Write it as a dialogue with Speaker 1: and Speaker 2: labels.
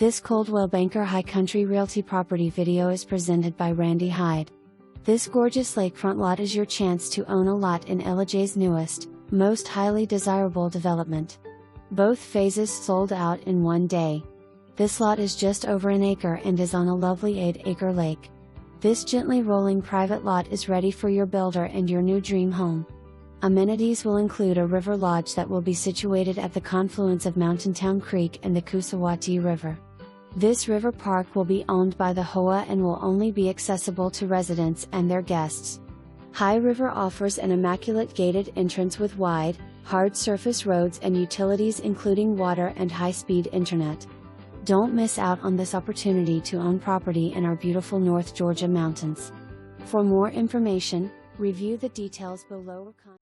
Speaker 1: This Coldwell Banker High Country Realty property video is presented by Randy Hyde. This gorgeous lakefront lot is your chance to own a lot in Ellijay's newest, most highly desirable development. Both phases sold out in one day. This lot is just over an acre and is on a lovely 8-acre lake. This gently rolling private lot is ready for your builder and your new dream home. Amenities will include a river lodge that will be situated at the confluence of Mountaintown Creek and the Coosawattee River. This river park will be owned by the HOA and will only be accessible to residents and their guests. High River offers an immaculate gated entrance with wide, hard surface roads and utilities including water and high-speed internet. Don't miss out on this opportunity to own property in our beautiful North Georgia mountains. For more information, review the details below.